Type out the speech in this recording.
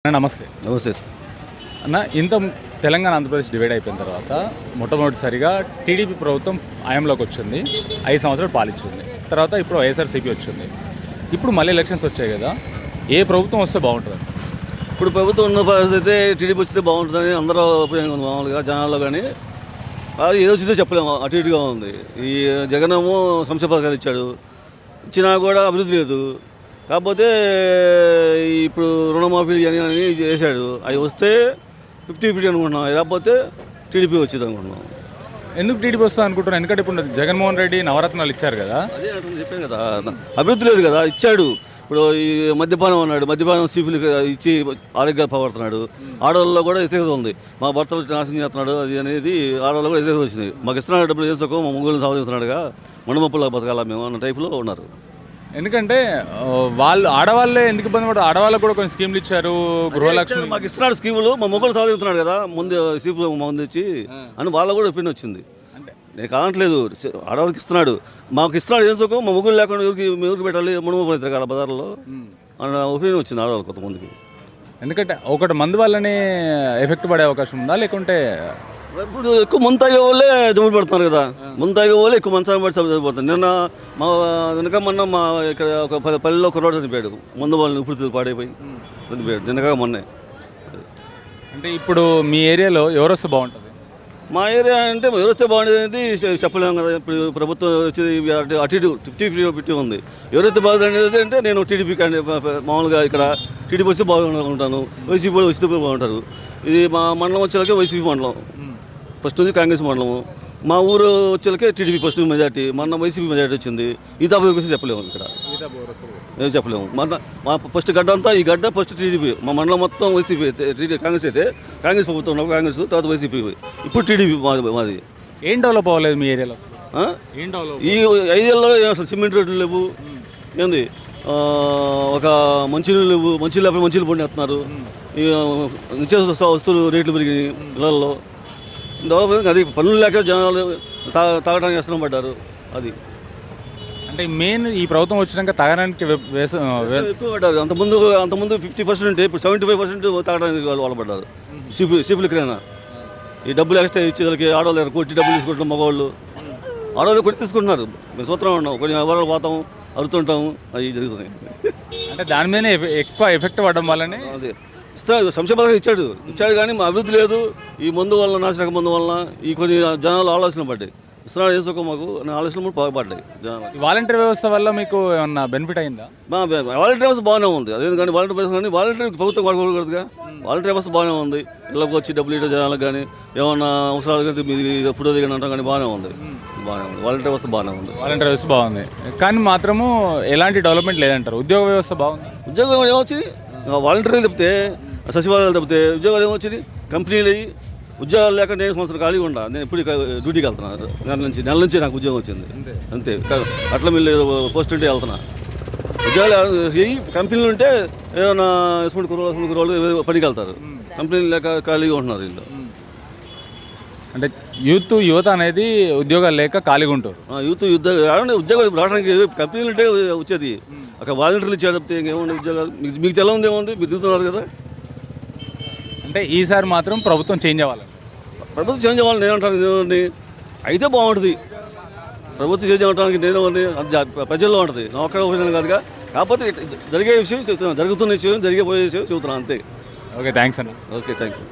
నమస్తే. నమస్తే సార్. అన్న, తెలంగాణ ఆంధ్రప్రదేశ్ డివైడ్ అయిపోయిన తర్వాత మొట్టమొదటిసారిగా టీడీపీ ప్రభుత్వం ఆయంలోకి వచ్చింది. 5 సంవత్సరాలు పాలించింది. తర్వాత ఇప్పుడు వైఎస్ఆర్సీపీ వచ్చింది. ఇప్పుడు మళ్ళీ ఎలక్షన్స్ వచ్చాయి కదా, ఏ ప్రభుత్వం వస్తే బాగుంటుంది? ఇప్పుడు ప్రభుత్వం ఉన్న పరిస్థితి అయితే టీడీపీ వచ్చితే బాగుంటుందని అందరూ ఒపీనియన్ ఉంది మామూలుగా జనాల్లో. కానీ అది ఏదో వచ్చిందో చెప్పలేము, అటు ఇటుగా ఉంది. ఈ జగనేమో సంక్షేమ పథకాలు ఇచ్చాడు, ఇచ్చినా కూడా అభివృద్ధి లేదు. కాకపోతే ఇప్పుడు రుణమాఫీ అని చేశాడు, అవి వస్తే 50-50 అనుకుంటున్నాం. లేకపోతే టీడీపీ వచ్చింది అనుకుంటున్నాం. ఎందుకు టీడీపీ వస్తుంది అనుకుంటున్నాను? ఎందుకంటే ఇప్పుడు జగన్మోహన్ రెడ్డి నవరత్నాలు ఇచ్చారు కదా. అదే చెప్పాను కదా, అభివృద్ధి లేదు కదా. ఇచ్చాడు, ఇప్పుడు ఈ మద్యపానం అన్నాడు, మద్యపానం సీపీలు ఇచ్చి ఆరోగ్యాలు పోగొడుతున్నాడు. ఆడవాళ్ళలో కూడా వ్యతిరేకత ఉంది. మా భర్తలు నాశనం చేస్తున్నాడు అది అనేది ఆడవాళ్ళు కూడా వ్యతిరేకత వచ్చింది. మాకు ఇస్తున్నాడు డబ్బులు చేసుకో, మా ముగ్గురు సాధిస్తున్నాడుగా, మండమప్పుల బతకాల మేము అన్న టైప్లో ఉన్నారు. ఎందుకంటే వాళ్ళు ఆడవాళ్ళే ఎందుకు ఇబ్బంది పడతారు? ఆడవాళ్ళకు కూడా కొన్ని స్కీమ్లు ఇచ్చారు, గృహలక్ష్మి. మాకు ఇస్తున్నాడు స్కీములు, మా మొబైల్ సాధిస్తున్నాడు కదా, ముందు సీపీ ముందు ఇచ్చి అని వాళ్ళ కూడా ఒపీనియన్ వచ్చింది. నేను కావట్లేదు, ఆడవాళ్ళకి ఇస్తున్నాడు, మాకు ఇస్తున్నాడు చేసుకో, మా ముగ్గురు లేకుండా ఎవరికి పెట్టాలి, మునుమ తిరగాల బజార్లో అన్న ఒపీనియన్ వచ్చింది ఆడవాళ్ళు కొంతమందికి. ఎందుకంటే ఒకటి మందు వల్లనే ఎఫెక్ట్ పడే అవకాశం ఉందా, లేకుంటే ఇప్పుడు ఎక్కువ ముందు తాగే వాళ్ళే జబ్బులు పడుతున్నారు కదా, ముందు తాగే వాళ్ళే ఎక్కువ మంచాన్ని పడి చనిపోతారు. మొన్న మా ఇక్కడ ఒక పల్లెలో ఒక రోడ్డు చనిపోయాడు, ముందు వాళ్ళని ఇప్పుడు పాడైపోయి చనిపోయాడు నిన్నగా మొన్నే. అంటే ఇప్పుడు మీ ఏరియాలో ఎవరు వస్తే బాగుంటుంది? మా ఏరియా అంటే ఎవరు వస్తే బాగుండేది చెప్పలేము కదా. ఇప్పుడు ప్రభుత్వం వచ్చేది అటు ఇటు 50-50 ఉంది. ఎవరైతే బాగుండేది అంటే నేను టీడీపీ మామూలుగా ఇక్కడ టీడీపీ వస్తే బాగుంటాను, వైసీపీ కూడా వస్తే బాగుంటారు. ఇది మా మండలం వచ్చేలాగే వైసీపీ మండలం, ఫస్ట్ నుంచి కాంగ్రెస్ మండలము. మా ఊరు వచ్చేలకే టీడీపీ ఫస్ట్ మెజార్టీ, మొన్న వైసీపీ మెజార్టీ వచ్చింది. ఈ దాబా గురించి చెప్పలేము, ఇక్కడ ఏం చెప్పలేము. మా ఫస్ట్ గడ్డ అంతా ఈ గడ్డ ఫస్ట్ టీడీపీ, మా మండలం మొత్తం వైసీపీ అయితే, కాంగ్రెస్ అయితే కాంగ్రెస్ ప్రభుత్వం ఉన్నప్పుడు కాంగ్రెస్, తర్వాత వైసీపీ, ఇప్పుడు టీడీపీ మాది. ఏం డెవలప్ అవ్వలేదు మీ ఏరియాలో? ఈ 5 ఏళ్ళలో అసలు సిమెంట్ రోడ్లు లేవు, ఏంది ఒక మంచినీళ్ళు లేవు, మంచినీళ్ళు మంచినీళ్ళు పండిస్తున్నారు. ఈ నిత్యావసర వస్తువులు రేట్లు పెరిగినాయి ఇళ్లలో. అది పనులు లేక జనాలు తాగడానికి వ్యసనం పడ్డారు. అది అంటే మెయిన్ ఈ ప్రభుత్వం వచ్చినాక తాగడానికి ఎక్కువ పడ్డారు. అంతకుముందు 50% ఉంటే ఇప్పుడు 75% తాగడానికి వాళ్ళు పడ్డారు. సీపులు క్రేనా ఈ డబ్బులు ఎక్స్ట్రా ఇచ్చేదానికి ఆడవాళ్ళ దగ్గర కొట్టి డబ్బులు తీసుకుంటున్నాం. మగవాళ్ళు ఆడవాళ్ళు కొట్టి తీసుకుంటున్నారు. మేము సూత్రం ఉన్నాం, కొన్ని ఎవరు పోతాము, అరుతుంటాము, అవి జరుగుతున్నాయి. అంటే దాని మీద ఎక్కువ ఎఫెక్ట్ పడడం వల్లనే అదే సంక్షేమ పథకం ఇచ్చాడు కానీ మా అభివృద్ధి లేదు. ఈ మందు వల్ల, నాశనక మందు వల్ల ఈ కొన్ని జనాలు ఆలోచన పడ్డాయి. ఇస్తున్నాడు చేసుకో మాకు అనే ఆలోచనలు పడ్డాయి జనాలు. వాలంటీర్ వ్యవస్థ వల్ల మీకు ఏమన్నా బెనిఫిట్ అయిందా? వాలంటీర్ వ్యవస్థ బాగానే ఉంది. అదే కానీ వాలంటీర్ ప్రభుత్వం వాడుకోకూడదుగా. వాలంటీర్ వ్యవస్థ బాగానే ఉంది. ఇళ్ళకి వచ్చి డబ్బులు ఇవ్వడం జనాలకు కానీ ఏమన్నా అవసరాలు కానీ మీరు ఎప్పుడో దిగని అంటాం కానీ బాగానే ఉంది. వాలంటీర్ వ్యవస్థ బాగానే ఉంది. వాలంటీర్ వ్యవస్థ బాగుంది కానీ మాత్రము ఎలాంటి డెవలప్మెంట్ లేదంటారు. ఉద్యోగ వ్యవస్థ బాగుంది. ఉద్యోగం ఏమొచ్చింది? వాలంటీర్లు తప్పితే, సచివాలయాలు తప్పితే ఉద్యోగాలు ఏమొచ్చింది? కంపెనీలు అయ్యి ఉద్యోగాలు లేక నేను సంవత్సరం ఖాళీగా ఉంటా. నేను ఇప్పుడు డ్యూటీకి వెళ్తున్నాను. నెల నుంచి నాకు ఉద్యోగం వచ్చింది అంతే. అట్లా మీరు పోస్ట్ ఉంటే వెళ్తున్నా. ఉద్యోగాలు కంపెనీలు ఉంటే ఏమైనా స్కూల్ కుర్రోళ్ళు పనికి వెళ్తారు. కంపెనీలు లేక ఖాళీగా ఉంటున్నారు ఇంట్లో. అంటే యువత అనేది ఉద్యోగాలు లేక ఖాళీగా ఉంటారు. ఉద్యోగాలు రావడానికి కంపెనీలు ఉంటే వచ్చేది. అక్కడ వాలంటీర్లు ఇచ్చేటప్పుడు ఇంకేముంది ఉద్యోగాలు? మీకు తెల్ల ఉంది ఏముంది? మీరు తిరుగుతున్నారు కదా. అంటే ఈసారి మాత్రం ప్రభుత్వం చేంజ్ అవ్వాలి. ప్రభుత్వం చేంజ్ అవ్వాలని నేను అంటాను. అయితే బాగుంటుంది ప్రభుత్వం చేంజ్ అవ్వడానికి. నేను ప్రజల్లో ఉంటుంది, నా ఒక్కడ ఉపయోగం కాదుగా. కాకపోతే జరిగే విషయం చెబుతున్నాను, జరుగుతున్న విషయం, జరిగిపోయే విషయం చెబుతున్నాను అంతే. ఓకే, థ్యాంక్స్ అన్న. Okay, thank you.